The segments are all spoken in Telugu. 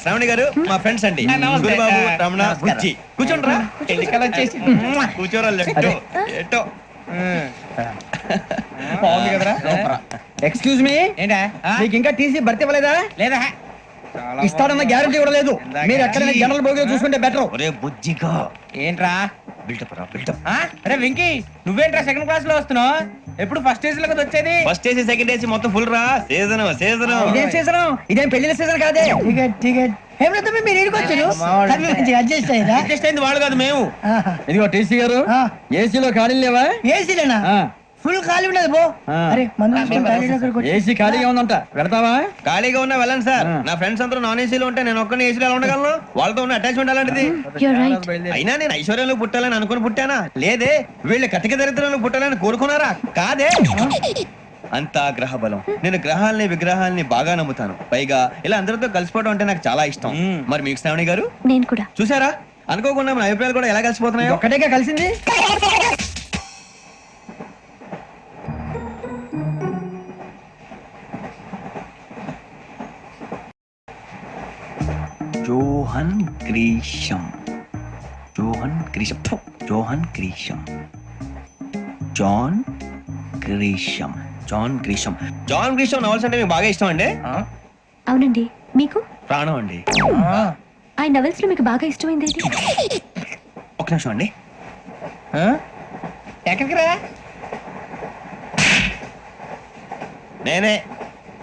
శ్రావణి గారు మా ఫ్రెండ్స్ అండి. గురుబాబు, రమణ, బుజ్జి. కూర్చోండి రా. కూర్చోరా. ఎట్టో బాగుంది కదరా. ఎక్స్క్యూజ్ మీ, ఏంటా మీకు ఇంకా టీసీ భర్తీ ఇవ్వలేదా? లేదా, ఇస్తాడన్న గ్యారంటీ కూడా లేదు. మీరు ఎక్కడైనా జనరల్ బోగిలో చూసుకుంటే బెటర్. ఒరే బుజ్జిగా, ఏంట్రా బిల్డప్ రా బిల్డప్. అరే వెంకీ, నువ్వేంట్రా సెకండ్ క్లాస్ లో వస్తున్నావు? ఎప్పుడు ఫస్ట్ ఏసీ లో కదా వచ్చేది? ఫస్ట్ ఏసీ సెకండ్ ఏసీ మొత్తం ఫుల్ రా. Season season. ఇదేం సీజన్? ఇదేం పెళ్లిన సీజన్ కాదే. టికెట్ మీరు ఇరుకొచ్చారు. అడ్జస్ట్ అయింది వాళ్ళు కాదు మేము. ఇదిగో టీసీ గారు, ఏసీలో ఖాళీలు లేవా? ఏసీలేనా? ఫుల్ ఖాళీ ఉండదు బో. అరే ఏసీ ఖాళీగా ఉందంట, వెళ్తావా? ఖాళీగా ఉన్నా వెళ్ళండి సార్. నా ఫ్రెండ్స్ అందరూ నాన్ ఏసీలో ఉంటే నేను ఒక్కనే ఏసీలో ఎలా ఉండగలను? వాళ్ళతో ఉన్న అటాచ్మెంట్ అలాంటిది. అయినా నేను ఐశ్వర్యంలో పుట్టాలని అనుకుని పుట్టానా? లేదే. వీళ్ళు కటిక దరిద్రంలో పుట్టాలని కోరుకున్నారా? కాదే. అంతా గ్రహ బలం. నేను గ్రహాలని విగ్రహాలని బాగా నమ్ముతాను. పైగా ఇలా అందరితో కలిసిపోవడం అంటే నాకు చాలా ఇష్టం. మరి మీకు శ్రావణి గారు? నేను కూడా. చూసారా, అనుకోకుండా మన అభిప్రాయాలు కూడా ఎలా కలిసిపోతున్నాయి. ఒక్కటేగా కలిసింది. John Grisham. John Grisham. John Grisham. John Grisham. John Grisham. John Grisham novels అంటే మీకు బాగా ఇష్టం అండి? అవునండి. మీకు? ప్రాణం అండి. ఆ నవల్స్ లో మీకు బాగా ఇష్టమైంది? ఒక నిమిషం అండి. ఎక్కడికి రా? నేనే.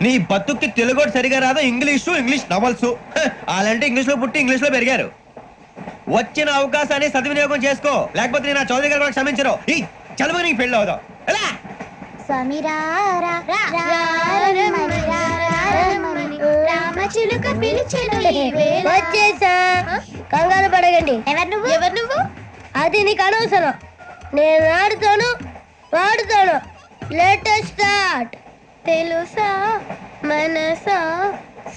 నీ బతుక్కి తెలుగు సరిగా రాదు. English novels. అలాంటి ఇంగ్లీష్ లో పుట్టి ఇంగ్లీష్ లో పెరిగారు. వచ్చిన అవకాశాన్ని సద్వినియోగం చేసుకో, లేకపోతే నేను ఆ చౌదరి గారు కూడా క్షమించరు. ఈ చదువు నీకు పెళ్ళి అవుదాం. ఎలా వచ్చేసా, కంగారు పడగండి. ఎవరు నువ్వు? అది నీకు అనవసరం. నేను ఆడుతాను, వాడుతాను. Latest start. తెలుసా మనసా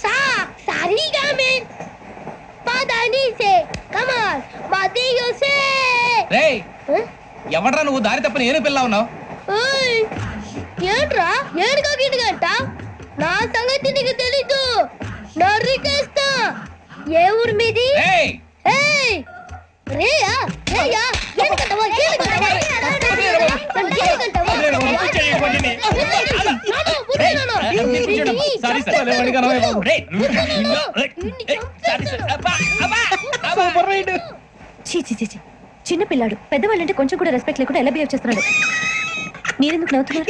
సా సారీగా మే పదని సే కమాల్ బాతియో సే. రేయ్, ఎవడ్రా నువ్వు? దారి తప్ప నేను పిల్ల ఉన్నావు. ఓయ్, ఏంట్రా ఏడుగా గిడుగంట? నా సంగతి నీకు తెలీదు. నరికేస్తా. ఏ ఊరు మీది? ఏయ్ ఏయ్, రేయా రేయా ఏడుగంటవా? చిన్న పిల్లాడు. పెద్దవాళ్ళంటే కొంచెం కూడా రెస్పెక్ట్ లేకుండా ఎలా బిహేవ్ చేస్తున్నాడు? మీరెందుకు నవ్వుతున్నారు?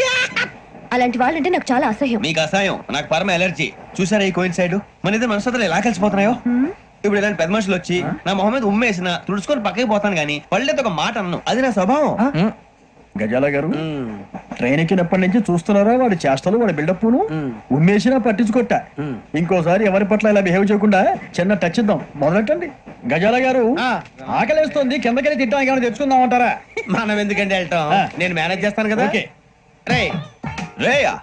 అలాంటి వాళ్ళంటే నాకు చాలా అసహ్యం. మీకు అసహ్యం, నాకు పరమ ఎలర్జీ. చూసారా ఈ కోయిన్ సైడ్? మన ఇద్దరు మనసులో ఎలా కలిసిపోతున్నాయో. ఇప్పుడు ఇలాంటి పెద్ద మనుషులు వచ్చి నా మొహం మీద ఉమ్మేసిన తుడుచుకొని పక్కకి పోతాను గానీ పళ్ళేతో ఒక మాట అన్ను. అది నా స్వభావం. గజాల గారు, ట్రైన్ ఎక్కినప్పటి నుంచి చూస్తున్నారా వాడి చేష్టలు, వాడి బిల్డప్ ఉమ్మేసినా పట్టించుకోట. ఇంకోసారి ఎవరి పట్ల ఇలా బిహేవ్ చేయకుండా చిన్న టచ్ ఇద్దాం. మొదలెట్టండి. గజాల గారు, ఆకలేస్తుంది, కిందకెళ్ళి తిట్టడానికి ఏమైనా తెచ్చుకుందాం అంటారా? మనం ఎందుకంటే వెళ్తాం, నేను మేనేజ్ చేస్తాను కదా. రే రేయా,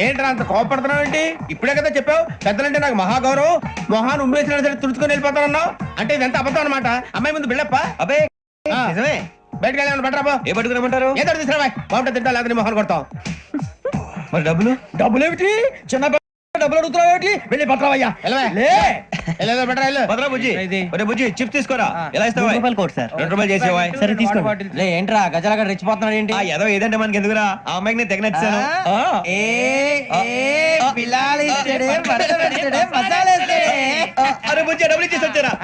ఏంట్రా అంత కోపడుతున్నావు ఏంటి? ఇప్పుడే కదా చెప్పావు పెద్దలంటే నాకు మహాగౌరవం. మొహాన్ని ఉమ్మేసినా సరే తుడుచుకొని వెళ్ళిపోతానన్నావు. అంటే ఇదంతా అబద్ధం అనమాట. అమ్మాయి ముందు బిల్డప్ప. అబ్బే నిజమే. బయటకు వెళ్ళాను బట్రాబో. ఏ పట్టుకురమ్మంటారు? ఏదో తీసుకురా. బాగుంటే తింటా, లేదని మొహాన్ని కొడతాం. మరి డబ్బులు? డబ్బులు ఏమిటి? చిన్న డబ్బులు అడుగుతున్నావు ఏమిటి? వెళ్ళి పట్టరావయ్యా. భద్రా బుజ్జి, ఒరే బుజ్జి చిప్స్ తీసుకోరా. ఎలా ఇస్తావా? ₹2 చేసేవా? సరే తీసుకోండి. ఏంట్రా గజాలగా రెచ్చిపోతున్నాడు ఏంటి? ఏదో ఏదంటే మనకి ఎందుకురా, ఆ అమ్మాయికి నేను తెగ నచ్చాను. అరే బుజ్జి, డబ్బులు ఇచ్చేసి వచ్చారా?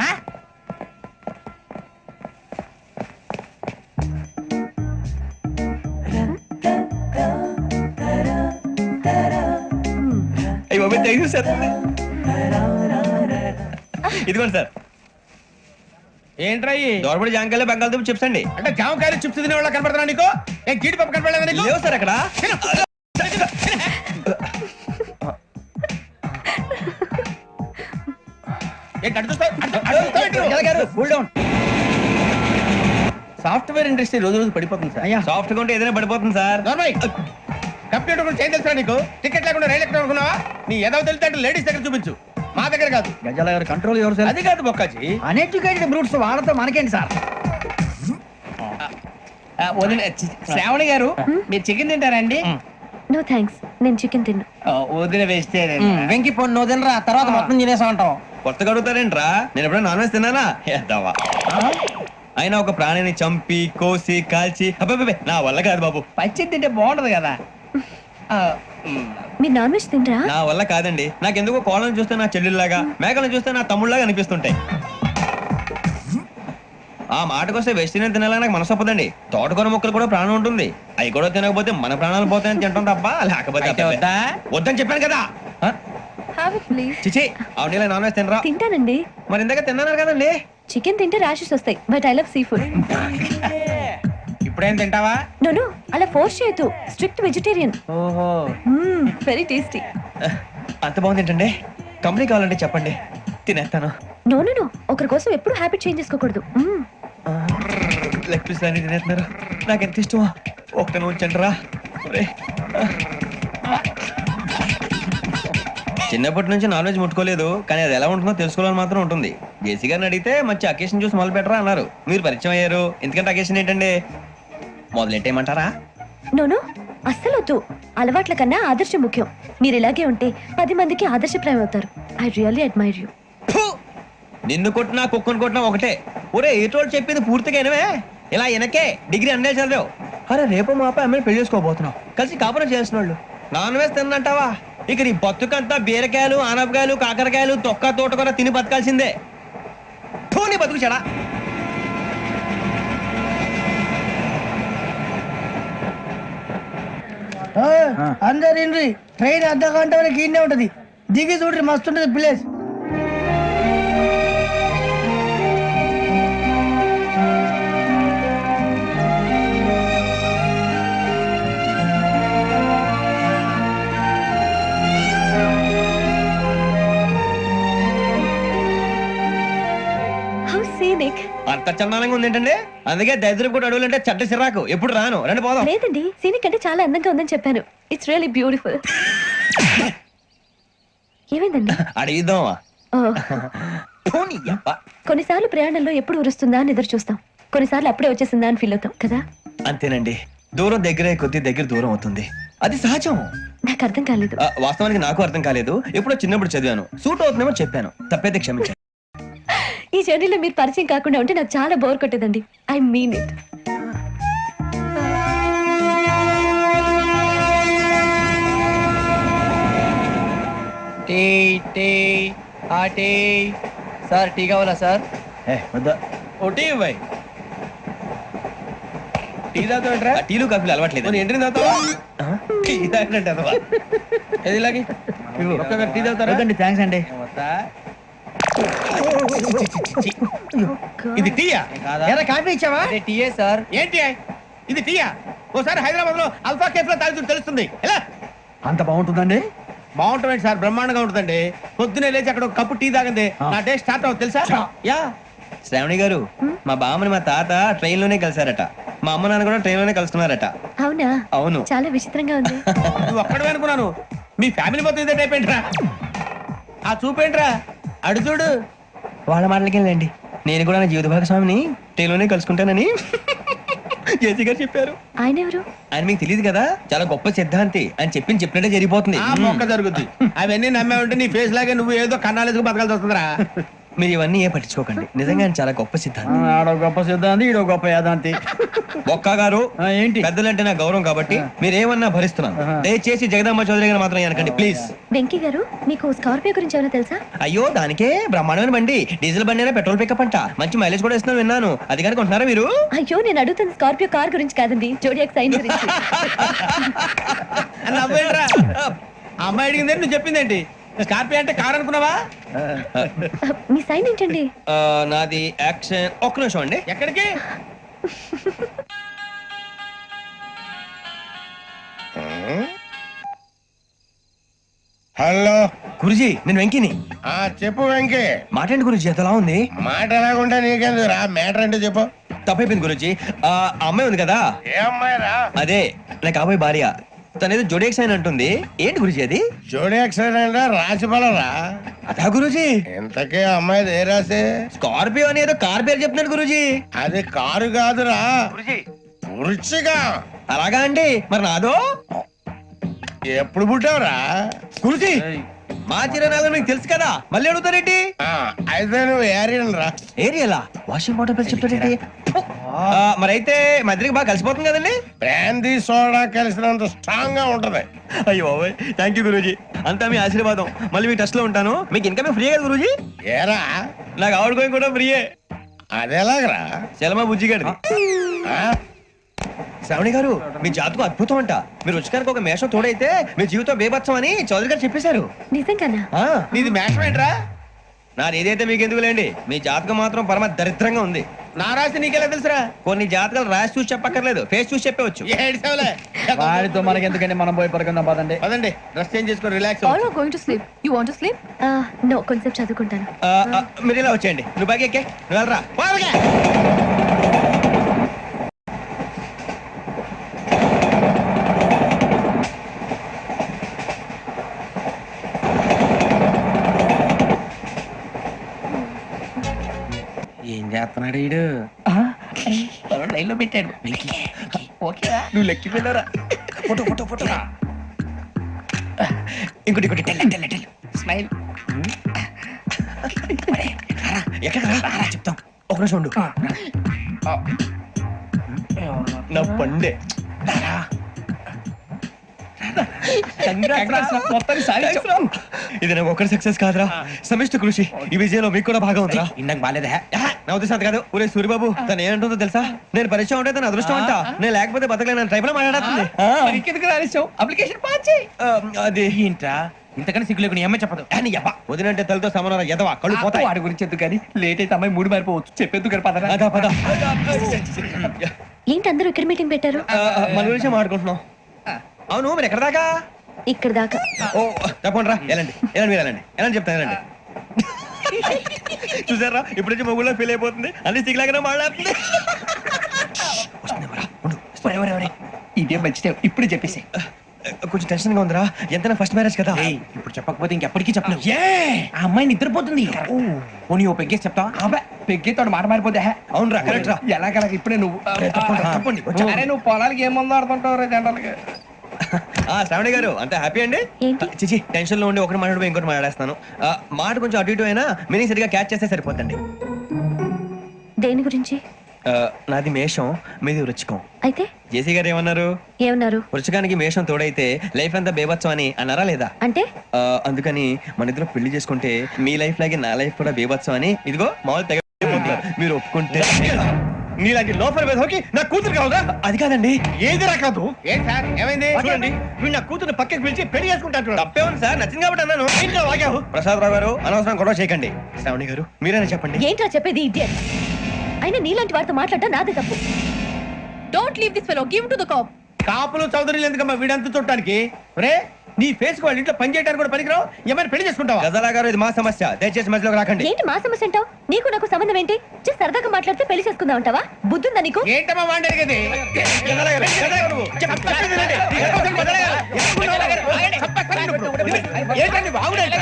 ఇదిగోండి సార్. ఏంట్రా దోరబడి జాంకాయలు బంగాళదుంప చిప్స్ అండి. అంటే జామకాయలు చిప్స్ తినే వాళ్ళ కనపడుతున్నా నీకు? ఏం గీడి పప్పు కనపడలేదు నీకు? లేవు సార్ అక్కడ. సాఫ్ట్వేర్ ఇండస్ట్రీ రోజు రోజు పడిపోతుంది సార్. సాఫ్ట్ గా ఉంటే ఏదైనా పడిపోతుంది సార్. కంప్యూటర్ గురించి ఏం తెలుసా నీకు? టికెట్ లేకుండా రైలు ఎక్కడ అనుకున్నావా? నీ ఏదో తెలితే లేడీస్ దగ్గర చూపించు, మా దగ్గర కాదు. గజాల గారు కంట్రోల్ ఎవరు? అది కాదు బొక్కాజీ. అన్ఎడ్యుకేటెడ్ బ్రూట్స్ వాళ్ళతో మనకేంటి సార్? శ్రావణి గారు, మీరు చికెన్ తింటారండి? నో థ్యాంక్స్, నేను చికెన్ తిన్ను. వదిన వేస్తే వెంకి పొన్ను వదినరా, తర్వాత మొత్తం తినేసా ఉంటాం. కొత్తగా అడుగుతారేంట్రా? నేను ఎప్పుడైనా నాన్ వెజ్ తిన్నానా? ఎద్దావా. అయినా ఒక ప్రాణిని చంపి కోసి కాల్చి అబ్బబ్బబ్బే, నా వల్ల కాదు బాబు. పచ్చి తింటే బాగుంటది కదా. మీరు నాన్ వెజ్ తినరా? నా వల్ల కాదండి. నాకెందుకో కోళ్ళని చూస్తే నా చెల్లెల్లాగా, మేకలను చూస్తే నా తమ్ముళ్ళలాగా అనిపిస్తుంటాయి. ఆ మాటకొస్తే వెజిటేరియన్ తినాలని నాకు మనసు ఒప్పదండి. తోటకూర మొక్కలు కూడా ప్రాణం ఉంటుంది. అవి కూడా తినకపోతే మన ప్రాణాలు పోతాయని తింటాం తప్ప లేకపోతే వద్దా? వద్దని చెప్పాను కదా. Have it please. చిచి, అవునీ నాన్ వెజ్ తినరా? తింటానండి. మరి ఇందాక తిన్నాను కదండి. చికెన్ తింటే ర్యాషెస్ వస్తాయి, but I love sea food. ఇప్పుడేం తింటావా? నో అలా ఫోర్స్ చేయొద్దు. Strict vegetarian. ఓహో, వెరీ టేస్టీ. అంత బాగుంది ఏంటండి? కంపెనీ కావాలంటే చెప్పండి, తినేస్తాను. నో ఒకరి కోసం ఎప్పుడు హ్యాబిట్ చేంజ్ చేసుకోకూడదు. లెగ్ పీస్ అన్ని తినేస్తున్నారు. నాకు ఎంత ఇష్టమో. ఒకటి ఉంచండి రా. చిన్నప్పటి నుంచి నాన్ వెజ్ ముట్టుకోలేదు, కానీ అది ఎలా ఉంటుందో తెలుసుకోవాలని మాత్రం ఉంటుంది. జేసీ గారిని అడిగితే మంచి అకేషన్ చూసి మొదలు పెట్టరా అన్నారు. మీరు పరిచయం అయ్యారు. ఎందుకంటే అకేషన్ ఏంటండి? మొదలెట్టేయమంటారా? నో అస్సలు వద్దు. అలవాట్ల కన్నా ఆదర్శం ముఖ్యం. మీరు ఇలాగే ఉంటే 10 మందికి ఆదర్శప్రాయం అవుతారు. I really admire you. నిన్ను కొట్టినా కుక్కను కొట్టినా ఒకటే. ఒరే ఏటోళ్ళు చెప్పింది పూర్తిగా వినవే. ఇలా వెనకే డిగ్రీ అన్నే చదివావు. అరే రేపు మా అబ్బాయి అమ్మాయిని పెళ్లి చేసుకోబోతున్నావు. కలిసి కాపురం చేసిన వాళ్ళు నాన్ వెజ్ తిన్నంటావా? ఇక నీ బతుకంతా బీరకాయలు, ఆనపకాయలు, కాకరకాయలు, తొక్క తోట కూడా తిని బతకాల్సిందే. నీ బతుకు చెడా. అందరు ఇండ్రి, ట్రైన్ అర్ధ గంట వరకు ఇన్నే ఉంటది. దిగి చూడ్రి, మస్తు ఉంటది ప్లేస్. How scenic. అంత చందానంగా ఉంది ఏంటండి? అందుకే దరిద్రం కూడా అడవులంటే చెడ్డ సిరాకు. ఎప్పుడు రాను. రండి పోదాం. లేదండి, సీనిక్ అంటే చాలా అందంగా ఉందని చెప్పాను. It's really beautiful. ఏమైందండి? అడిగిద్దామా? కొన్నిసార్లు ప్రయాణంలో ఎప్పుడు ఉరుస్తుందా అని ఎదురు చూస్తాం. కొన్నిసార్లు అప్పుడే వచ్చేసిందా అని ఫీల్ అవుతాం కదా. అంతేనండి. దూరం దగ్గరే కొద్ది దగ్గర దూరం అవుతుంది. అది సహజం. నాకు అర్థం కాలేదు. వాస్తవానికి నాకు అర్థం కాలేదు. ఎప్పుడో చిన్నప్పుడు చదివాను. సూట్ అవుతుందేమో చెప్పాను. తప్పైతే క్షమించండి. ఈ జర్నీలో మీరు పరిచయం కాకుండా ఉంటే నాకు చాలా బోర్ కొట్టేదండి. I mean it. Tea tea ఆ టీ సార్, టీ కావాలా సార్? ఒకటి ఇవ్వాయి. టీ తాగుతాంట్రా? టీలు కాఫీలు అలవాట్లేదు. ఎంట్రీ తాగుతావా? టీ తాగినట్టు అదవా. ఏది ఇలాగే ఒక్క టీ తాగుతారా? థ్యాంక్స్ అండి. ఇది టీయా? కాఫీ ఇచ్చావా? టీయే సార్. ఏంటి ఇది టీయా? ఓసారి హైదరాబాద్ లో అల్ఫా కేఫ్ లో తాగుతూ తెలుస్తుంది. ఎలా అంత బాగుంటుందండి? బాగుంటుంది సార్, బ్రహ్మాండంగా ఉంటుందండి. పొద్దునే లేచి అక్కడ ఒక కప్పు టీ తాగింది నా డే స్టార్ట్ అవుతుంది తెలుసా? యా శ్రావణి గారు, మా బామ్మని మా తాత ట్రైన్ లోనే కలిసారట. మా అమ్మ నాన్న కూడా ట్రైన్ లోనే కలుసుకున్నారట. అవునా? అవును. చాలా విచిత్రంగా ఉంది. నువ్వు ఒక్కడే అనుకున్నాను. మీ ఫ్యామిలీ మొత్తం ఇదే టైప్ ఏంట్రా? ఆ చూపేంట్రా, అడు చూడు. వాళ్ళ మాటలకి వెళ్ళండి. నేను కూడా నా జీవిత భాగస్వామిని ట్రైన్ లోనే కలుసుకుంటానని జేసీ గారు చెప్పారు. ఆయన ఎవరు? ఆయన మీకు తెలియదు కదా, చాలా గొప్ప సిద్ధాంతి అని చెప్పినట్టే జరిగిపోతుంది. మొక్క జరుగుద్ది. అవన్నీ నమ్మే ఉంటే నీ ఫేస్ లాగే నువ్వు ఏదో కన్నాలేసుకు బతకాల్సి వస్తుందిరా. మీరు ఇవన్నీ ఏ పట్టించుకోకండి. నిజంగా ఆయన చాలా గొప్ప సిద్ధాంతి. ఆడో గొప్ప సిద్ధాంతి, ఈడో గొప్ప యాదాంతి. ఒక్క గారు ఏంటి? పెద్దలంటే నా గౌరవం కాబట్టి మీరేమన్నా భరిస్తున్నాను. దయచేసి జగదాంబ చౌదరి గారు మాత్రం అనకండి ప్లీజ్. వెంకీ గారు, మీకు స్కార్పియో గురించి ఏమైనా తెలుసా? అయ్యో దానికే బ్రహ్మాండమైన బండి. డీజిల్ బండి అయినా పెట్రోల్ పికప్ అంట. మంచి మైలేజ్ కూడా ఇస్తున్నాను విన్నాను. అది కానీ కొంటున్నారా మీరు? అయ్యో నేను అడుగుతుంది స్కార్పియో కార్ గురించి కాదండి, జోడియాక్ సైన్ గురించి. అమ్మాయి అడిగింది నువ్వు చెప్పిందేంటి? స్కార్పియో అంటే కార్ అనుకున్నావా? మీ సైన్ ఏంటండి? నాది యాక్షన్. ఒక్క నిమిషం అండి. ఎక్కడికి? హలో గురుజీ, నేను వెంకిని. చెప్పు వెంకీ. మాట్లాడండి గురుజీ, ఎంతలా ఉంది? మాట ఎలాగుంటా నీకెందుకు రా, మ్యాటర్ అంటే చెప్పు. తప్పైపోయింది గురుజీ. ఆ అమ్మాయి ఉంది కదా, ఏ అమ్మాయి రా? అదే నా కాబోయే భార్య. తనేదో జోడియాక్ సైన్ అంటుంది. ఏంటి గురుజీ అది? జోడి యాక్సిడెంట్ రాసి రా. అదా గురుజీ? ఇంతకీ అమ్మాయి ఏ రాసి? స్కార్పియో అని ఏదో కార్ పేరు చెప్తున్నాడు గురుజీ. అది కారు కాదురా, వృచ్చిక. అలాగా అండి, మరి నాదో? ఎప్పుడు పుట్టావురా గురుజీ మా చిరనాలు మీకు తెలుసు కదా మళ్ళీ అడుగుతారేంటి అయితే నువ్వు ఏరియన్ రా ఏరియలా వాషింగ్ వాటర్ పేరు చెప్తారేంటి మరైతే మధ్యకి బాగా కలిసిపోతుంది కదండి బ్రాందీ సోడా కలిసినంత స్ట్రాంగ్ గా ఉంటది. అయ్యో థ్యాంక్ యూ గురూజీ అంతా మీ ఆశీర్వాదం మళ్ళీ మీ టచ్ లో ఉంటాను మీకు ఇంకా ఫ్రీ కదా గురూజీ ఏరా నాకు ఆవిడ గోయింగ్ కూడా ఫ్రీయే అదేలాగరా చలమా బుజ్జి గారిది శ్రావణి గారు మీ జాతకు అద్భుతం అంట మీరు రుచికారికి ఒక మేషం తోడైతే మీ జీవితం బేబత్సం అని చౌదరి గారు చెప్పేశారు నిజంగానా? నీది మేషం ఏంట్రా నాది ఏదైతే మీకు ఎందుకు లేండి మీ జాతకం మాత్రం పరమ దరిద్రంగా ఉంది నా రాసి నీకెలా తెలుసురా కొన్ని జాతకాలు రాసి చూసి చెప్పక్కర్లేదు ఫేస్ చూసి చెప్పవచ్చు వాడితో మనకి ఎందుకంటే మనం పోయి పడుకుందాం పదండి. పదండి డ్రెస్ చేంజ్ చేసుకొని relax All are going to sleep. You want to sleep? No కొంచెం చదువుకుంటాను. మీరు ఇలా వచ్చేయండి నువ్వు బాగా ఎక్కే నువ్వు వెళ్ళరా బాగా ఏం చేస్తున్నాడు వీడు లైన్ లో పెట్టాడు ఓకేరా నువ్వు లెక్కి వెళ్ళరా ఫోటో ఫోటో ఫోటో ఇంకోటి ఇంకోటి టెల్ స్మైల్ ఎక్కడ చెప్తాం ఒక నిమిషం ఉండు నా పండే ఇది నాకు ఒకరి సక్సెస్ కాదురా సమిష్టి కృషి ఈ విజయంలో మీకు కూడా భాగం ఉందిరా ఇందాక బాగాలేదా నా ఉద్దేశం అంత కాదు ఊరే సూర్యబాబు తను ఏమంటుందో తెలుసా నేను పరిచయం ఉంటే తన అదృష్టం అంట నేను లేకపోతే బతకలేను ట్రైబ్ లో మాట్లాడుతుంది ఇంకెందుకు రాలేసావు అప్లికేషన్ పాస్ చేయి అది ఏంట్రా ఇంతకన్నా సిగ్గు లేకుండా ఏమై చెప్పదు వదినంటే తలతో సమానం ఎదవా కళ్ళు పోతాయి వాడి గురించి ఎందుకు కానీ లేట్ అయితే అమ్మాయి మూడు మారిపోవచ్చు చెప్పేందుకు కానీ పదరా అదా పద ఏంటి అందరూ ఇక్కడ మీటింగ్ పెట్టారు? మన గురించి మాట్లాడుకుంటున్నాం అవును మీరు ఎక్కడ దాకా ఇక్కడ దాకా. ఓ తప్పకుండా రా వెళ్ళండి వెళ్ళండి మీరు వెళ్ళండి వెళ్ళండి చెప్తాను వెళ్ళండి చూసారా ఇప్పుడు నుంచి మొగుల్లో ఫీల్ అయిపోతుంది అన్ని సిగ్లాగానే మాట్లాడుతుంది ఇదే మంచిదే ఇప్పుడు చెప్పేసి కొంచెం టెన్షన్ గా ఉందిరా ఎంతైనా ఫస్ట్ మ్యారేజ్ కదా ఇప్పుడు చెప్పకపోతే ఇంకెప్పటికీ చెప్పలేవు ఆ అమ్మాయి నిద్రపోతుంది పోనీ ఓ పెగ్గేసి చెప్తావా అబ్బాయి పెగ్గేతో మాట మారిపోతే అవునరా కరెక్ట్ రా ఎలాగలా ఇప్పుడే నువ్వు తప్పండి అరే నువ్వు పొలాలకి ఏం మందు ఆడుతుంటావు జనరల్గా శ్రావణి గారు అంత హ్యాపీ అండి ఏంటి? చిచి టెన్షన్ లో ఉండి ఒకటి మాట్లాడిపోయి ఇంకోటి మాట్లాడేస్తాను మాట కొంచెం అటు ఇటు అయినా మీనింగ్ సరిగా క్యాచ్ చేస్తే సరిపోతండి దేని గురించి? నాది మేషం మీది వృచ్చికం అయితే జేసీ గారు ఏమన్నారు ఏమన్నారు? వృచ్చికానికి మేషం తోడైతే లైఫ్ అంతా బేబత్సం అని అన్నారా లేదా అంటే అందుకని మన ఇద్దరు పెళ్లి చేసుకుంటే మీ లైఫ్ లాగే నా లైఫ్ కూడా బేబత్సం అని ఇదిగో మామూలు తెగ మీరు ఒప్పుకుంటే నీలాంటి లోపల వేదోకి నా కూతురు కావదా అది కాదండి ఏది రాకాదు ఏంటి సార్ ఏమైంది చూడండి వీడు నా కూతురు పక్కకి పిలిచి పెళ్లి చేసుకుంటారు తప్పే ఉంది సార్ నచ్చింది కాబట్టి అన్నాను ఏంటో వాగావు ప్రసాద్ రావు గారు అనవసరం గొడవ చేయకండి శ్రావణి గారు మీరైనా చెప్పండి ఏంట్రా చెప్పేది ఇడియట్? అయినా నీలాంటి వారితో మాట్లాడటం నాదే తప్పు. Don't leave this fellow. Give him to the cop. కాపులు చౌదరులు ఎందుకమ్మా వీడంతా చూడటానికి రే నీ ఫేస్ వాళ్ళ ఇంట్లో పని చేయడానికి కూడా పనికిరావు ఏమైనా పెళ్లి చేసుకుంటావా గజాలా గారు ఇది మా సమస్య దయచేసి మధ్యలోకి రాకండి ఏంటి మా సమస్య అంటావు? నీకు నాకు సంబంధం ఏంటి? జస్ట్ సరదాగా మాట్లాడితే పెళ్లి చేసుకుందాం అంటావా? బుద్ధుందా నీకు? ఏంటమ్మా వాడేది గజాలా గారు, గజాలా గారు నువ్వు. చెప్పేది వినండి. గజాలా గారు, ఏంటండి బాగుండేట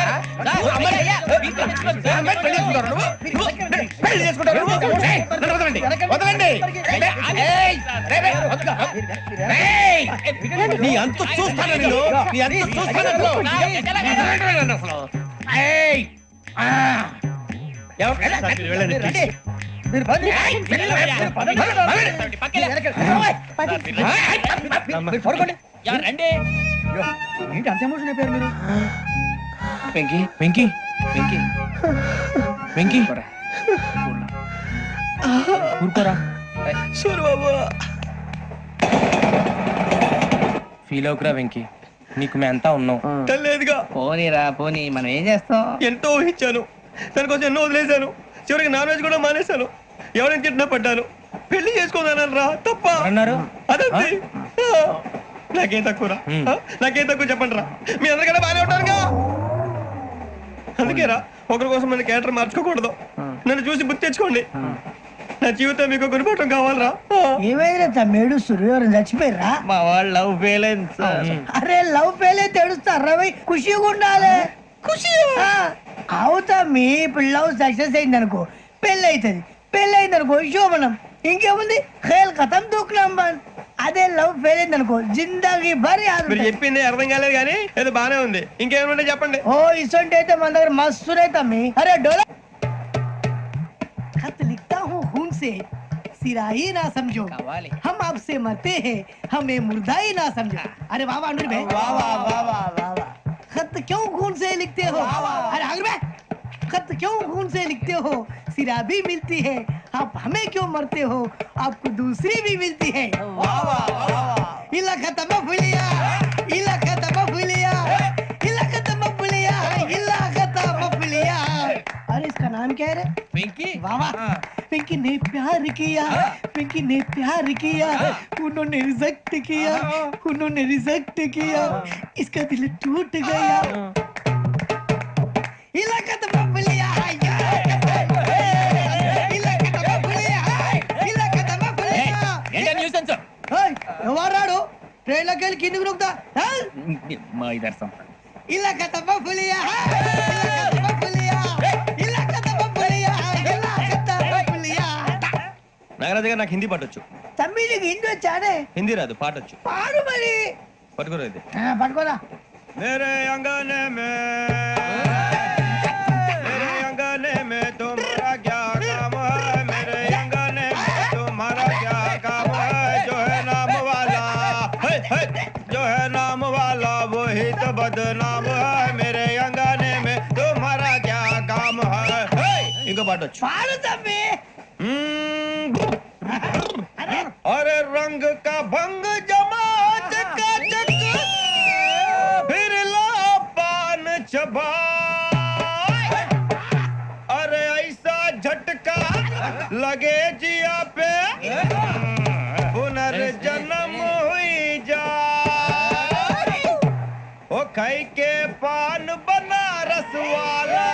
పెళ్లి చేసుకుంటారు నువ్వు. వదలండి వదలండి నీ అంత చూస్తాను నేను నీ అంత చూస్తాను వెళ్ళండి ఏంటి అంత ఎమోషన్ అయిపోయారు మీరు వెంకీ వెంకీ వెంకీ వెంకీ ఊరుకోరా సూరిబాబు ఫీల్ అవుకురా వెంకీ నీకు మేమంతా ఉన్నాం తెలియదుగా పోనీరా పోనీ మనం ఏం చేస్తాం ఎంతో ఊహించాను దానికోసం ఎన్నో వదిలేశాను చివరికి నాన్ వెజ్ కూడా మానేశాను ఎవరైనా తిట్టినా పడ్డాను పెళ్లి చేసుకోదానని రా తప్ప అన్నారు అదంతే నాకేం తక్కువ నాకేం తక్కువ చెప్పండి రా మీ అందరికన్నా బాగానే ఉంటారుగా అందుకేరా ఒకరి కోసం మన క్యారెక్టర్ మార్చుకోకూడదు నన్ను చూసి గుర్తు తెచ్చుకోండి నా జీవితం మీకు గురిపటం కావాలరా ఏమైనా తమ్మేడు సూర్యవరం చచ్చిపోయిరా మా వాళ్ళు లవ్ ఫెయిల్ అరే లవ్ ఫెయిల్ అయితే ఏడుస్తారా ఖుషిగా ఉండాలి ఖుషి అవుతా మీ ఇప్పుడు లవ్ సక్సెస్ అయింది అనుకో పెళ్ళి అవుతుంది పెళ్ళి అయింది అనుకో శోభనం ఇంకేముంది ఖేల్ కథం దూకునాం బాన్ అదే లవ్ ఫెయిల్ అయింది అనుకో జిందాగీ భారీ మీరు చెప్పింది అర్థం కాలేదు కానీ ఏదో బానే ఉంది. ఇంకేమైనా ఉంటే చెప్పండి. ఓ ఇసొంటి అయితే మన దగ్గర మస్తు తమ్మి. అరే డోలా खत लिखता हूँ खून से सिरा ही ना समझो हम आपसे मरते हैं हमें मुर्दा ही ना समझो. अरे वाह वाह अनुर भाई वाह वाह वाह वाह वाह. खत क्यों खून से लिखते हो? अरे अनुर भाई खत क्यों खून से लिखते हो? सिरा भी मिलती है आप हमें क्यों मरते हो? आपको दूसरी भी मिलती है. वाह वाह वाह. इला खत्म फुलिया इला खत्म फुलिया इला खत्म फुलिया इला खत्म फुलिया. अरे इसका नाम क्या है रे? पिंकी. वाह वाह. पिंकी ने प्यार किया पिंकी ने प्यार किया उन्होंने रिजेक्ट किया उन्होंने रिजेक्ट किया इसका दिल टूट गया. इलाका तो बबलिया इलाका तो बबलिया इलाका तो बबलिया. ఏంటా న్యూసెన్స్? ఓయ్ ఎవరు రాడు ట్రైన్ లోకి వెళ్ళి కిందికి నొక్కుతా. మా ఇదర్శం. ఇలాకా तो बबलिया इलाका तो बबलिया इलाका तो बबलिया इलाका तो बबलिया. నాగరాజు గారు నాకు హిందీ పాటొచ్చు. తమ్మి నీకు హిందీ వచ్చానే? హిందీ రాదు, పాటొచ్చు. పాడు మరి. పట్టుకోలేదు. పట్టుకోరా. मेरे अंगने में तुम्हारा क्या काम है? मेरे अंगने में तुम्हारा क्या काम है? जो है नाम वाला जो है नाम वाला वही तो बदनाम है. मेरे अंगने में तुम्हारा क्या काम है? इनको पाटो. పాడు తమ్మి. अरे रंग का भंग जमा चकाचक फिर ला पान चबा. अरे ऐसा झटका लगे जिया पे पुनर्जन्म हुई जा. ओ खाई के पान बनारस वाला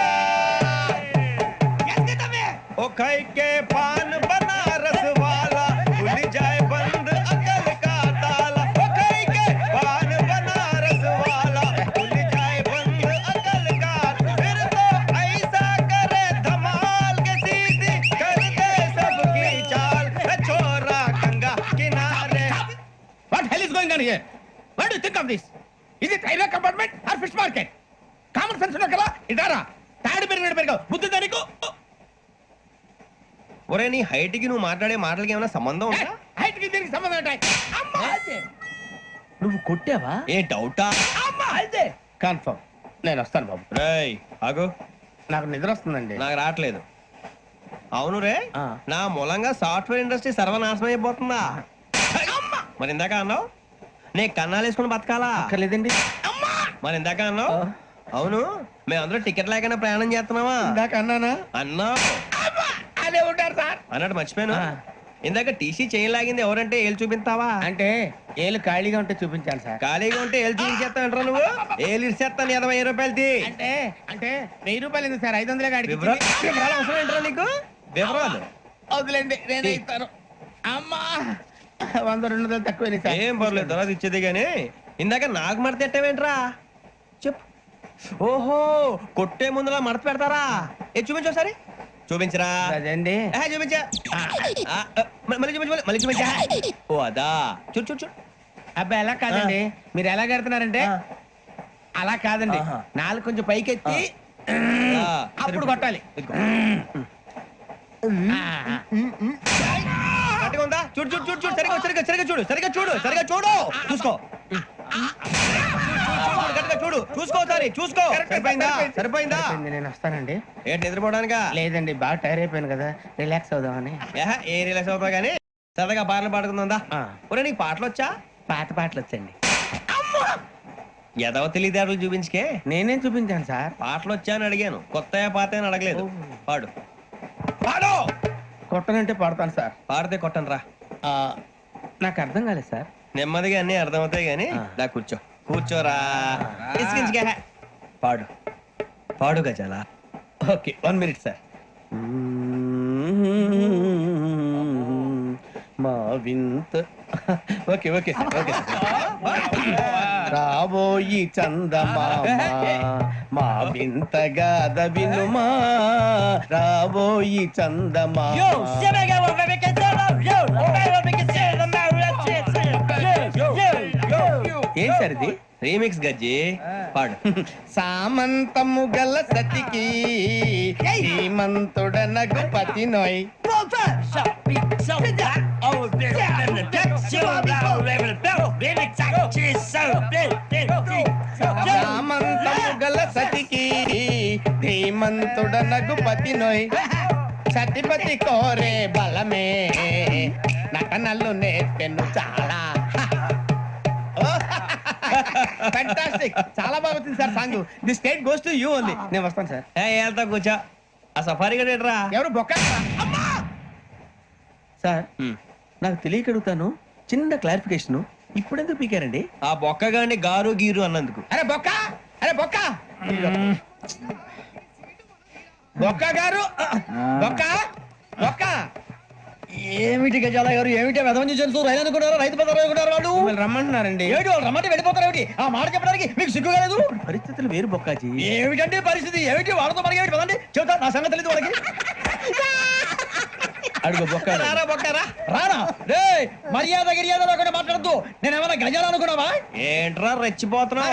ओ खाई के पान बनारस वाला खुल जाए बंद अकल का ताला. ओ खाई के पान बनारस वाला खुल जाए बंद अकल का. फिर तो ऐसा करे धमाल के सीधी कर दे सबकी चाल. छोरा गंगा किनारे. What hell is going on here? What do you think of this? Is it railway compartment or fish market? Common sense ఉన్నా కదా ఇదారా తాడి పెరిగాడు బుద్ధి దానికి. ఒరే నీ హైట్ కి నువ్వు మాట్లాడే మాటలకి ఏమైనా సంబంధం ఉందా? హైట్ కి దీనికి సంబంధం ఉంటాయి. అమ్మా నువ్వు కొట్టావా? ఏ డౌటా? అమ్మా అయితే కన్ఫర్మ్ నేను వస్తాను బాబు. రేయ్ ఆగు. నాకు నిద్ర వస్తుందండి. నాకు రావట్లేదు. అవును రే, నా మూలంగా సాఫ్ట్వేర్ ఇండస్ట్రీ సర్వనాశనం అయిపోతుందా? మరి ఇందాక అన్నావు నే కన్నాలు వేసుకుని బతకాలా? లేదండి. మరి ఇందాక అన్నావు అవును మేమందరూ టికెట్ లేకుండా ప్రయాణం చేస్తున్నావా? ఇందాక అన్నానా? అన్నావు. అదే ఉంటారు సార్. అన్నట్టు మర్చిపోయాను. ఇందాక టీసీ చేయి లాగింది ఎవరంటే ఏళ్ళు చూపిస్తావా? అంటే ఏళ్ళు ఖాళీగా ఉంటే చూపించాలి సార్. ఖాళీగా ఉంటే ఏళ్ళు చూపించేస్తానంటారా నువ్వు? ఏళ్ళు ఇచ్చేస్తాను 20 రూపాయలది. అంటే అంటే 1000 రూపాయలు ఎందుకు సార్? 500 గాడికి వివరాలు అవసరం ఏంట్రా నీకు? వివరాలు వదిలేండి నేనే ఇస్తాను. అమ్మా 100-200 తక్కువ సార్. ఏం పర్లేదు తర్వాత ఇచ్చేది గానీ ఇందాక నాకు మడత ఎట్టవేంట్రా చెప్పు. ఓహో కొట్టే ముందులా మడత పెడతారా? ఏ చూపించు ఒకసారి. చూపించరా? అదండి చూపించా. మళ్ళీ చూపించు మళ్ళీ చూపించా. ఓ అదా చూడు చూడు చూడు. అబ్బాయి ఎలా కాదండి, మీరు ఎలా కడుతున్నారంటే అలా కాదండి. నాలుగు కొంచెం పైకెత్తి అప్పుడు కొట్టాలి. కరెక్ట్గా ఉందా? చూడు చూడు చూడు చూడు సరిగా సరిగా సరిగా చూడు సరిగా చూడు సరిగా చూడు చూసుకో. కరెక్ట్గా చూడు చూసుకో ఒకసారి చూసుకో. సరిపోయిందా? సరిపోయిందా? నేను వస్తానండి. ఏంటి నిద్రపోవడానికా? లేదండి బాగా టైర్ అయిపోయాను కదా రిలాక్స్ అవుదామని. ఏ రిలాక్స్ అవుతావు కానీ సరదాగా పాటలు పాడుకుందా? ఒరే నీకు పాటలు వచ్చా? పాత పాటలు వచ్చండి. ఎదవ తెలివితేటలు చూపించుకే. నేనేం చూపించాను సార్? పాటలు వచ్చా అని అడిగాను, కొత్త పాత అని అడగలేదు. పాడు పాడు. కొట్టనంటే పడతాను సార్. పాడితే కొట్టను రా. నాకు అర్థం కాలేదు సార్. నెమ్మదిగా అన్ని అర్థమవుతాయి గానీ దా కూర్చో. కూర్చోరా. పాడు పాడు గజాల. Okay 1 minute sir. మా వింత okay okay sir okay sir. రాబోయి చందమామ మా వింతగాథ వినుమా. రాబోయి చందమామ ఏం సార్ ఇది? రీమిక్స్ గజ్జి పాడు. సామంతము గల సతికి శ్రీమంతుడనగు పతి నోయ్. సామంతము గల సతికి ధీమంతుడనగు పతి నోయ్. సతిపతి కోరే బలమే నటనలు నేర్పెను చాలా. ఫ్యాంటాస్టిక్, చాలా బాగా వచ్చింది sir song. The state goes to you only. నేను వస్తాను సార్. వెళ్తా కూర్చో. ఆ సఫారీ గడేట్రా. ఎవరు బొక్క సార్? నాకు తెలియక అడుగుతాను, చిన్న క్లారిఫికేషన్. ఇప్పుడు ఎందుకు పీకారండి? ఆ బొక్కగాని గారు గీరు అన్నందుకు. అరే బొక్క, అరే బొక్క, బొక్క గారు, బొక్క బొక్క. ఏమిటి గజాల గారు, ఏమిటి వెదవని చేస్తూ రైలు అనుకున్నారు, రైతు బజార్ అనుకున్నారు వాళ్ళు. మిమ్మల్ని రమ్మంటున్నారండి. ఏమిటి వాళ్ళు రమ్మంటే వెళ్ళిపోతారు ఏమిటి? ఆ మాట చెప్పడానికి మీకు సిగ్గు కాలేదు? పరిస్థితులు వేరు బొక్కాజీ. ఏమిటంటే పరిస్థితి ఏమిటి? వాళ్ళతో మనకి ఏమిటి పదండి, చెబుతా నా సంగతి తెలియదు వాళ్ళకి. అడుగు బొక్క. రారా బొక్కరా. రానా రే, మర్యాద గిర్యాద లేకుండా మాట్లాడద్దు. నేను ఏమైనా గజాలు అనుకున్నావా? ఏంట్రా రెచ్చిపోతున్నావు?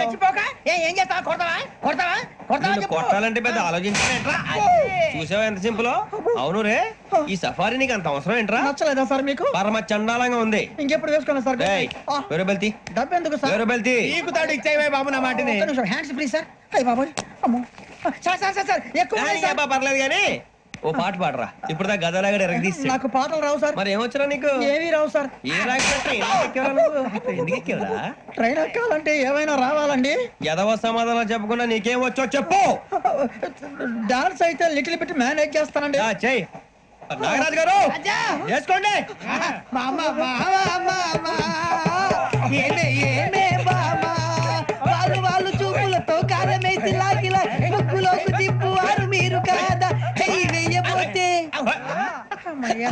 ఏం చేస్తావా? కొడతావా? కొడతావా? కొడతావా నిన్ను చెప్పు. కొట్టాలంటే పెద్ద ఆలోచించలేంట్రా. చూసావా ఎంత సింపుల్. అవును రే, ఈ సఫారీ నీకు అంత అవసరం ఏంట్రా? నచ్చలేదా సార్ మీకు? పరమ చండాలంగా ఉంది. ఇంకెప్పుడు వేసుకోండి సార్. ఏయ్, వేరే బెల్తి, డబ్బు ఎందుకు సార్? వేరే బెల్తి. నీకు తాడు ఇచ్చేవే బాబు నా మాటని. ఒక్క నిమిషం, హ్యాండ్స్ ఫ్రీ సార్. అయ్యి బాబోయ్, అమ్మో. సార్ సార్ సార్ సార్ ఎక్కువ ఉన్నాయి సార్. ఏబ్బా, పర్లేదు కానీ ఓ పాట పాడరా. ఇప్పుడు దా గదలాగడ ఎరగదీసి. నాకు పాటలు రావు సార్. మరి ఏమొచ్చరా నీకు? ఏమీ రావు సార్. ఏ రాకపోతే ఎందుకు ఎక్కేవరా? ట్రైన్ ఎక్కాలంటే ఏమైనా రావాలండి. ఎదవ సమాధానం చెప్పకుండా నీకేం వచ్చో చెప్పు. డాన్స్ అయితే లిటిల్ బిట్ మేనేజ్ చేస్తానండి. చెయ్యి నాగరాజు గారు, చేసుకోండి. ఏమే ఏమే బామా, వాళ్ళు వాళ్ళు చూపులతో కారమేసి లాగిలా ముక్కులోకి తిప్పువారు మీరు కాదా? చెయ్యి వెయ్యబోతే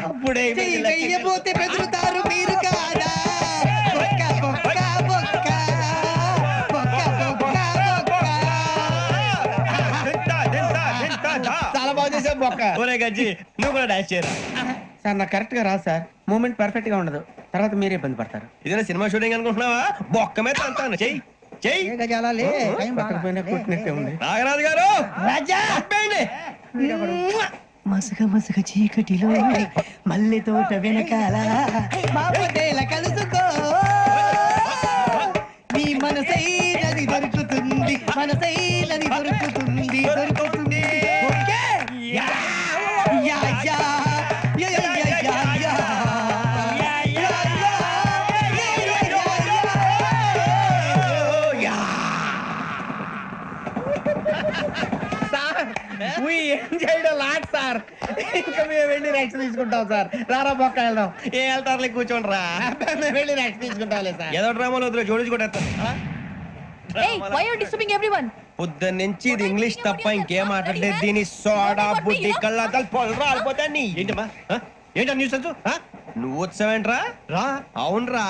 అప్పుడే చెయ్యి వెయ్యబోతే బెదురుతారు మీరు కాదా? బొక్క బొక్క బొక్క బొక్క బొక్క బొక్క. చాలా బాగా చేసావు బొక్క. ఒరే గజ్జి, నువ్వు కూడా డాన్స్ చేయరా. సార్ నాకు కరెక్ట్ గా రాదు సార్. మూమెంట్ పర్ఫెక్ట్ గా ఉండదు, తర్వాత మీరే ఇబ్బంది పడతారు. ఇదేనా సినిమా షూటింగ్ అనుకుంటున్నావా? బొక్క మీద అంతాను. చెయ్యి చెయ్యి. ఏ గజాలాలే, టైం బాగా. పక్కన పోయినా కొట్టినట్టే ఉంది. నాగరాజు గారు, రాజా ఆపేయండి. మసగ మసగ చీకటిలో మల్లె తోట వెనకాల బాపదేల కలుసుకో, నీ మనసైనది దొరుకుతుంది, మనసైనది దొరుకుతుంది, దొరుకుతుంది. Okay? Yeah yeah yeah yeah yeah yeah yeah yeah. Sir we enjoyed a lot, sir. ఇంకా మేము వెళ్ళి రెస్ట్ తీసుకుంటాం సార్. రారా బొక్క వెళ్దాం. ఏ వెళ్తారులే, కూర్చోండి రా. మేము వెళ్ళి రెస్ట్ తీసుకుంటాంలే సార్. ఏదో డ్రామాలో వద్దు, జోడించుకుంటా. Hey, why are you disturbing everyone? పొద్దున్న నుంచి ఇది ఇంగ్లీష్ తప్ప ఇంకేం మాట్లాడలేదు. దీని సోడా బుద్ధి కళ్ళ పొలు రాలిపోతా. నీ ఏంటమ్మా ఏంటో న్యూస్ నువ్వు వచ్చావేంట్రా? రా. అవునరా,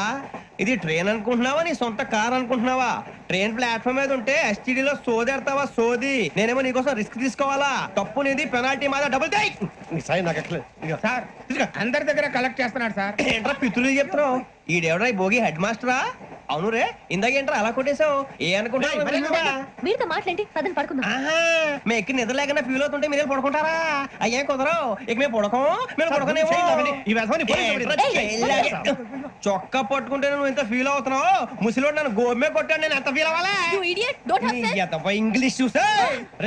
ఇది ట్రైన్ అనుకుంటున్నావా, నీ సొంత కార్ అనుకుంటున్నావా? ట్రైన్ ప్లాట్ఫామ్ మీద ఉంటే STD లో సోదేడతావా? సోది. నేనేమో నీకోసం రిస్క్ తీసుకోవాలా? తప్పు నీది, పెనాల్టీ మాదా, డబుల్ టై. సాయి నాకు ఎట్లా సార్ అందరి దగ్గర కలెక్ట్ చేస్తున్నాడు సార్. ఏంట్రా పితులు చెప్తున్నావు? ఈడెవడ్రా ఈ భోగి హెడ్ మాస్టరా? అవును రే, ఇందాకేంట్రా అలా కొట్టేశావు? ఏ అనుకుంటున్నావు? మీరుతో మాట్లాడి పదని పడుకుందాం. ఆహా, మేము ఎక్కి నిద్ర లేకుండా ఫీల్ అవుతుంటే మీరేం పడుకుంటారా? అయ్యే కుదరవు. ఇక మేము పడకం, మేము పడకనేమో. ఈ వ్యసనాన్ని పోలీసులు చొక్కా పట్టుకుంటే నువ్వు ఇంత ఫీల్ అవుతున్నావు. ముసలివాడు నన్ను గోమే కొట్టాడు, నేను ఎంత ఫీల్ అవ్వాలా? You idiot! Don't have sense. English చూసా.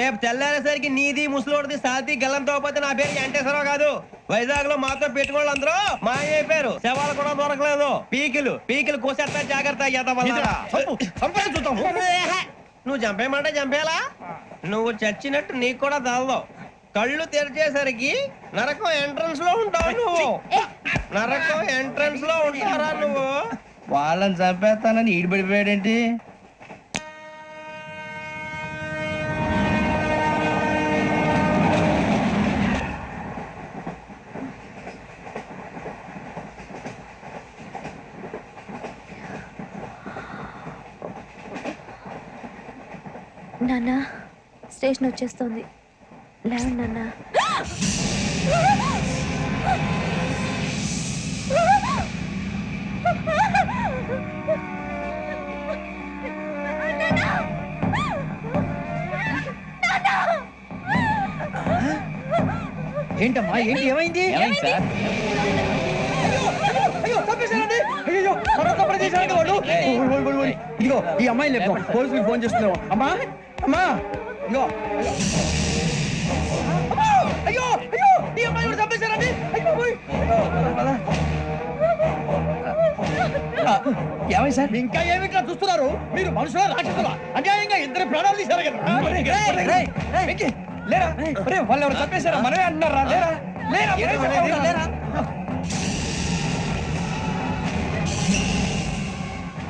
రేపు తెల్లారేసరికి నీది ముసలివాడిది సాతి గల్లంతో పోతే నా పేరు వెంకటేశ్వరరావు కాదు. వైజాగ్ లో మాతో పెట్టుకోళ్ళు అందరూ మాయైపోయారు. శవాలు కూడా దొరకలేదు. పీకిలు కోసేస్తా, జాగ్రత్త. నువ్వు చంపేయమంటే చంపేలా? నువ్వు చచ్చినట్టు నీకు కూడా తగదు. కళ్ళు తెరిచేసరికి నరకం ఎంట్రన్స్ లో ఉంటావు నువ్వు. నరకం ఎంట్రన్స్ లో ఉంటారా నువ్వు? వాళ్ళని చంపేస్తానని ఈడిపడిపోయాడేంటి? నాన్న, స్టేషన్ వచ్చేస్తుంది. లేవండి నాన్న. ఏంటమ్మా ఏంటి ఏమైంది అయ్యో తప్పేశారండి అయ్యో తప్పని చేశారండి వాళ్ళు ఇదిగో ఈ అమ్మాయిని లేపు పోలీసులకు ఫోన్ చేస్తున్నావు అమ్మా అమ్మా ఇదిగో అమ్మా! అయ్యో అయ్యో ఈ అమ్మాయి కూడా చంపేశారండి అయ్యో పోయ్. ఏమైంది సార్ ఇంకా ఏమిట్లా చూస్తున్నారు మీరు మనుషుల రాక్షసులా అన్యాయంగా ఇద్దరు ప్రాణాలు తీశారు కదా లేరా వాళ్ళు ఎవరు చంపేశారా మనమే అంటున్నారా లేరా లేరా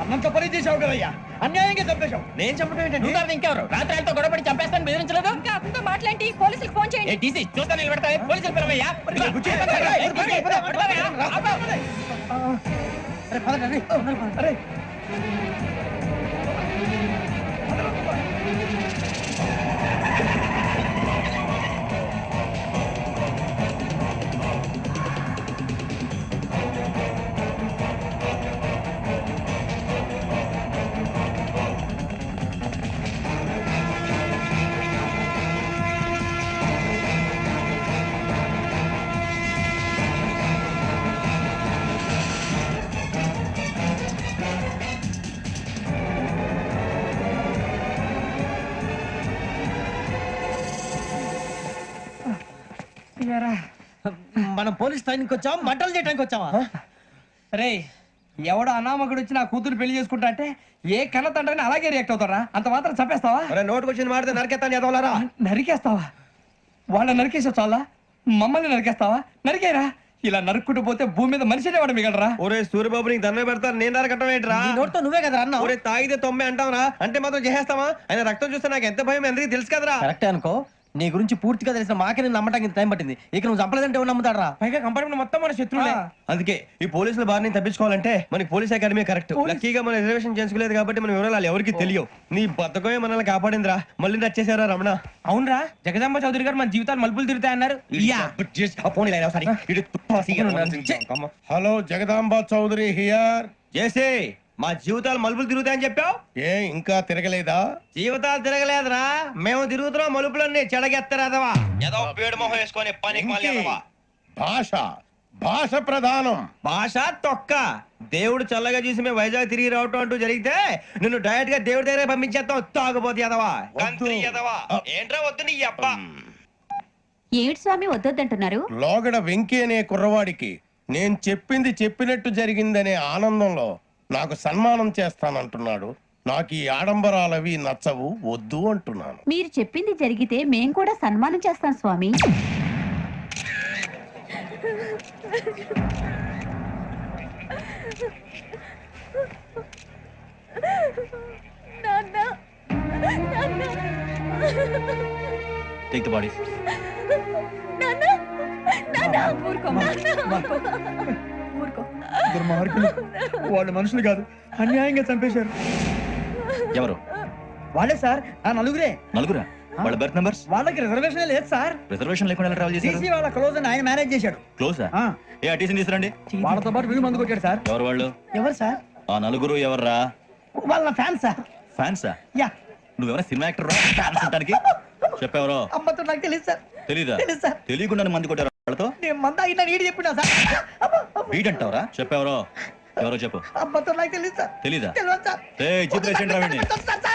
అన్నంత పని చేసావు కదయ్యా అన్యాయంగా చంపేశావు నేను చెప్పడం ఏంటంటే ఇంకెవరు రాత్రి గొడవపడి చంపేస్తాను బెదిరించలేదు ఇంకా అతనితో మాట్లాడి పోలీసులకు ఫోన్ చేయండి టీసీ చూస్తా నిలబెడతా పోలీసులు పిలవయ్యా అరే మనం పోలీస్ స్టేషన్కి వచ్చావా మంటలు చేయడానికి వచ్చావా రే ఎవడో అనామకుడు వచ్చి నా కూతురు పెళ్లి చేసుకుంటా అంటే ఏ కన్న తండ్రిని అలాగే రియాక్ట్ అవుతారా అంత మాత్రం చంపేస్తావా నోటుకు వచ్చింది మాడితే నరకెత్తాను చదవాలరా నరికేస్తావా వాళ్ళ నరికేసావు చాలా మమ్మల్ని నరికేస్తావా నరికేరా ఇలా నరుక్కుంటూ పోతే భూమి మీద మనిషినే వాడు మిగలరా ఒరే సూర్యబాబు నీకు దండ పెడతాను నేను నరకటం ఏంట్రా నోటితో నువ్వే కదా అన్నా ఒరే తాగితే 90 అంటావరా అంటే మాత్రం చేసేస్తావా ఆయన రక్తం చూస్తే నాకు ఎంత భయం ఎందుకు తెలుసు కదరా కరెక్టే అనుకో నీ గురించి పూర్తిగా తెలిసిన మాకే నేను నమ్మటానికి ఇంత టైం పట్టింది ఇక నువ్వు చంపలేదంటే ఎవరు నమ్ముతాడరా పైగా కంపార్ట్మెంట్ మొత్తం మన శత్రువులే అందుకే ఈ పోలీసుల బారిని తప్పించుకోవాలంటే మనకి పోలీస్ అకాడమీ కరెక్ట్ లక్కీగా మనం రిజర్వేషన్ చేసుకోలేదు కాబట్టి మన వివరాలు ఎవరికి తెలియవు నీ బతకమే మనల్ని కాపాడిందిరా మళ్ళీ నచ్చేసారా రమణ అవునరా జగదాంబ చౌదరి గారు మన జీవితాలు మలుపులు తిరుగుతాయన్నారు హలో జగదాంబ చౌదరి హియర్ చేసే మా జీవితాలు మలుపులు తిరుగుతాయని చెప్పావు ఏ ఇంకా తిరగలేదా జీవితాలు తిరగలేదురా మేము తిరుగుతున్నాం మలుపులన్నీ చెడగెత్తరాదవా ఏదో పేడు మొహం వేసుకొని పనికి మళ్ళీ ఎదవా. భాష భాష ప్రధానం భాష తొక్క దేవుడు చల్లగా చూసి మేము వైజాగ్ తిరిగి రావటం అంటూ జరిగితే నిన్ను డైరెక్ట్ గా దేవుడి దగ్గర పంపించేస్తాం తాగుబోతు ఎదవా కంత్రి ఎదవా ఏంట్రా వద్దు నీ అబ్బా ఏమిటి స్వామి వద్దొద్దంటున్నారు లోగడ వెంకీ అనే కుర్రవాడికి నేను చెప్పింది చెప్పినట్టు జరిగిందనే ఆనందంలో నాకు సన్మానం చేస్తానంటున్నాడు నాకు ఈ ఆడంబరాలవి నచ్చవు వద్దు అంటున్నాను మీరు చెప్పింది జరిగితే మేం కూడా సన్మానం చేస్తాం స్వామి టేక్ ద బాడీస్ దుర్మార్గులు వాళ్ళు మనుషులు కాదు అన్యాయంగా చంపేశారు ఎవరు వాళ్ళే సార్ ఆ నలుగురే నలుగురా వాళ్ళ బర్త్ నంబర్స్ వాళ్ళకి రిజర్వేషన్ లేదు సార్ రిజర్వేషన్ లేకుండా ఎలా ట్రావెల్ చేశారు టీసీ వాళ్ళ క్లోజ్ అని ఆయన మేనేజ్ చేశాడు క్లోజా ఆ, ఏ అటీసీని తీసుకురండి వాళ్ళతో పాటు వీళ్ళు మందు కొట్టాడు సార్ ఎవరు వాళ్ళు ఎవరు సార్ ఆ నలుగురు ఎవర్రా వాళ్ళ ఫ్యాన్ సార్ ఫ్యాన్సా యా నువ్వెవరా సినిమా యాక్టర్ రా ఫ్యాన్స్ అంటానికి చెప్పెవరో అమ్మతో నాకు తెలియదు సార్ తెలీదా తెలుసు సార్. తెలియకుండా మంది కొట్టారు వాళ్ళతో నేను మంద అయినా నీడి చెప్పినా సార్ వీడంటావరా చెప్పెవరో ఎవరో చెప్పు అమ్మతో నాకు తెలియదు సార్ తెలీదా తెలియదు సార్ ఏ చిత్ర